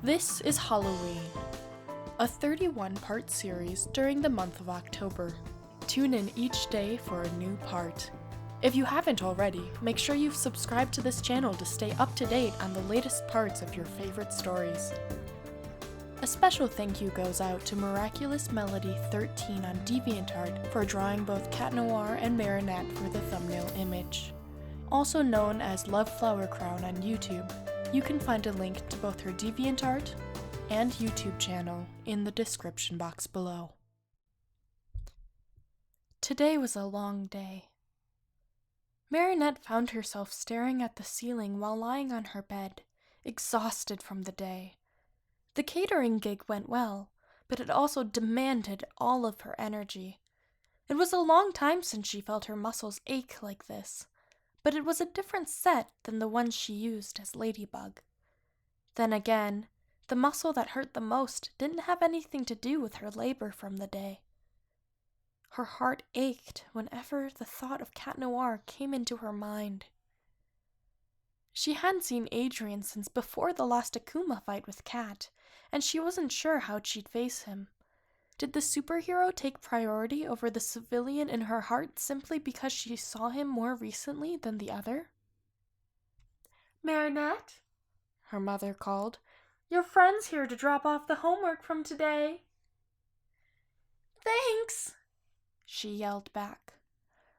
This is Halloween, a 31-part series during the month of October. Tune in each day for a new part. If you haven't already, make sure you've subscribed to this channel to stay up to date on the latest parts of your favorite stories. A special thank you goes out to Miraculous Melody 13 on DeviantArt for drawing both Cat Noir and Marinette for the thumbnail image. Also known as Love Flower Crown on YouTube, you can find a link to both her DeviantArt and YouTube channel in the description box below. Today was a long day. Marinette found herself staring at the ceiling while lying on her bed, exhausted from the day. The catering gig went well, but it also demanded all of her energy. It was a long time since she felt her muscles ache like this, but it was a different set than the ones she used as Ladybug. Then again, the muscle that hurt the most didn't have anything to do with her labor from the day. Her heart ached whenever the thought of Cat Noir came into her mind. She hadn't seen Adrien since before the last Akuma fight with Cat, and she wasn't sure how she'd face him. Did the superhero take priority over the civilian in her heart simply because she saw him more recently than the other? "Marinette," her mother called, "your friend's here to drop off the homework from today." "Thanks," she yelled back.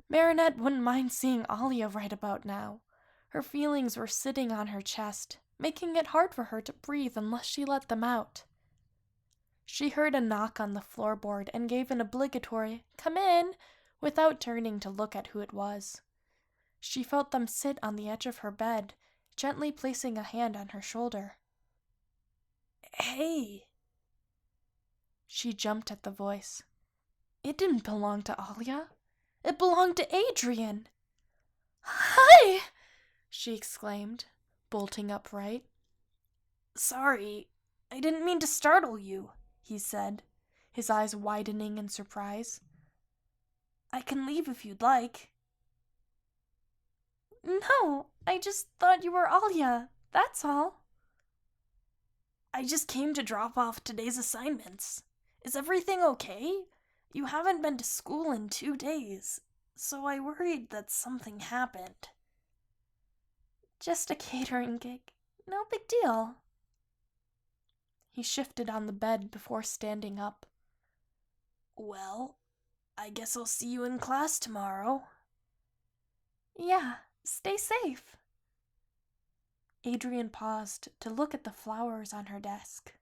Marinette wouldn't mind seeing Alia right about now. Her feelings were sitting on her chest, making it hard for her to breathe unless she let them out. She heard a knock on the floorboard and gave an obligatory "come in" without turning to look at who it was. She felt them sit on the edge of her bed, gently placing a hand on her shoulder. "Hey." She jumped at the voice. It didn't belong to Alia. It belonged to Adrien. "Hi!" she exclaimed, bolting upright. "Sorry, I didn't mean to startle you," he said, his eyes widening in surprise. "I can leave if you'd like." "No, I just thought you were Alia, that's all." "I just came to drop off today's assignments. Is everything okay? You haven't been to school in 2 days, so I worried that something happened." "Just a catering gig. No big deal." He shifted on the bed before standing up. "Well, I guess I'll see you in class tomorrow." "Yeah, stay safe." Adrien paused to look at the flowers on her desk.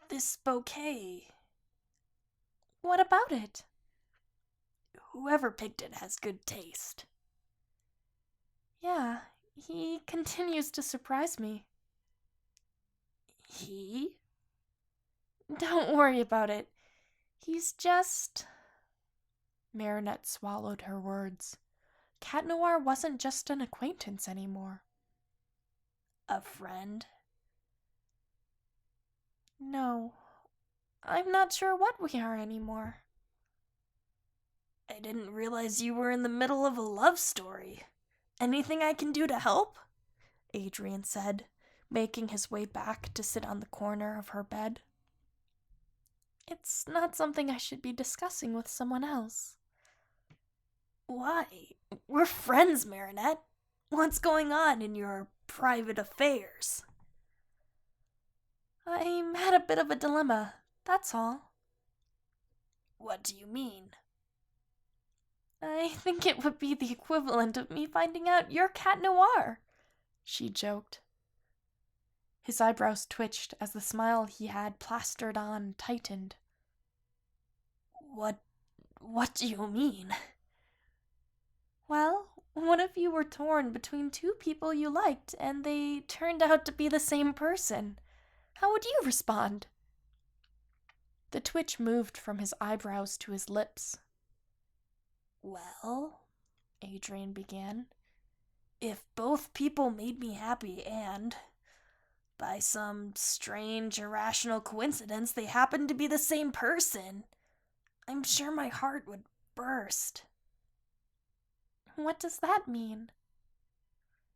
"This bouquet." "What about it?" "Whoever picked it has good taste." "Yeah, he continues to surprise me." "He?" "Don't worry about it. He's just..." Marinette swallowed her words. Cat Noir wasn't just an acquaintance anymore. "A friend?" "No, I'm not sure what we are anymore." "I didn't realize you were in the middle of a love story. Anything I can do to help?" Adrien said, making his way back to sit on the corner of her bed. "It's not something I should be discussing with someone else." "Why? We're friends, Marinette. What's going on in your private affairs?" "I'm at a bit of a dilemma, that's all." "What do you mean?" "I think it would be the equivalent of me finding out you're Cat Noir," she joked. His eyebrows twitched as the smile he had plastered on tightened. What do you mean?" "Well, what if you were torn between two people you liked and they turned out to be the same person? How would you respond?" The twitch moved from his eyebrows to his lips. "Well," Adrien began, "if both people made me happy and, by some strange, irrational coincidence, they happened to be the same person, I'm sure my heart would burst." "What does that mean?"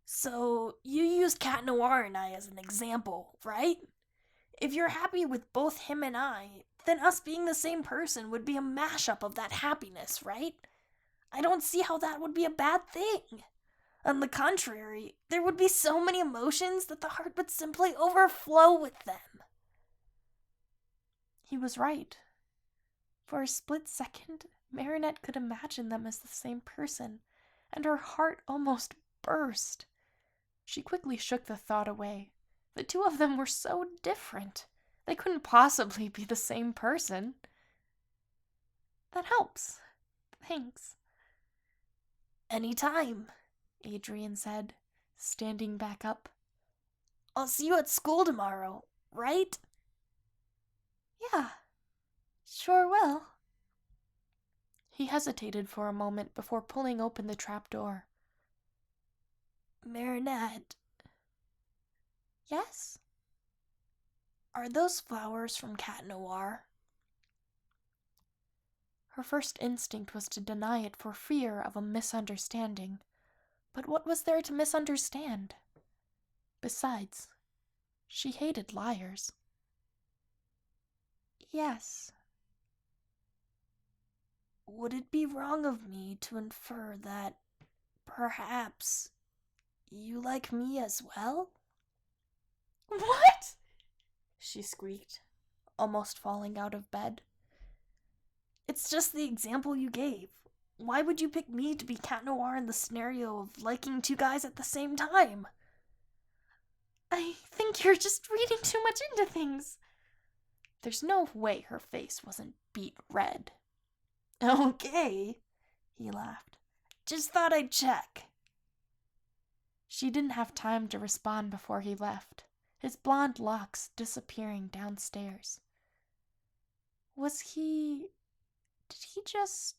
So, you used Cat Noir and I as an example, right? If you're happy with both him and I, then us being the same person would be a mashup of that happiness, right? I don't see how that would be a bad thing. On the contrary, there would be so many emotions that the heart would simply overflow with them. He was right. For a split second, Marinette could imagine them as the same person, and her heart almost burst. She quickly shook the thought away. The two of them were so different. They couldn't possibly be the same person. That helps. Thanks. Anytime, Adrien said, standing back up. I'll see you at school tomorrow, right? Yeah, sure will. He hesitated for a moment before pulling open the trap door. Marinette. Yes? Are those flowers from Cat Noir? Her first instinct was to deny it for fear of a misunderstanding. But what was there to misunderstand? Besides, she hated liars. Yes. Would it be wrong of me to infer that perhaps you like me as well? What? She squeaked, almost falling out of bed. It's just the example you gave. Why would you pick me to be Cat Noir in the scenario of liking two guys at the same time? I think you're just reading too much into things. There's no way her face wasn't beet red. Okay, he laughed. Just thought I'd check. She didn't have time to respond before he left, his blonde locks disappearing downstairs. Did he just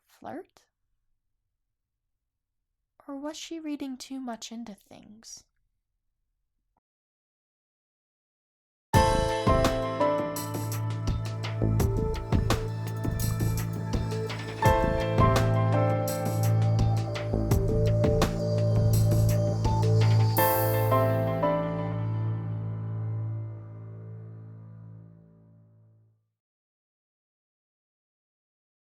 flirt? Or was she reading too much into things?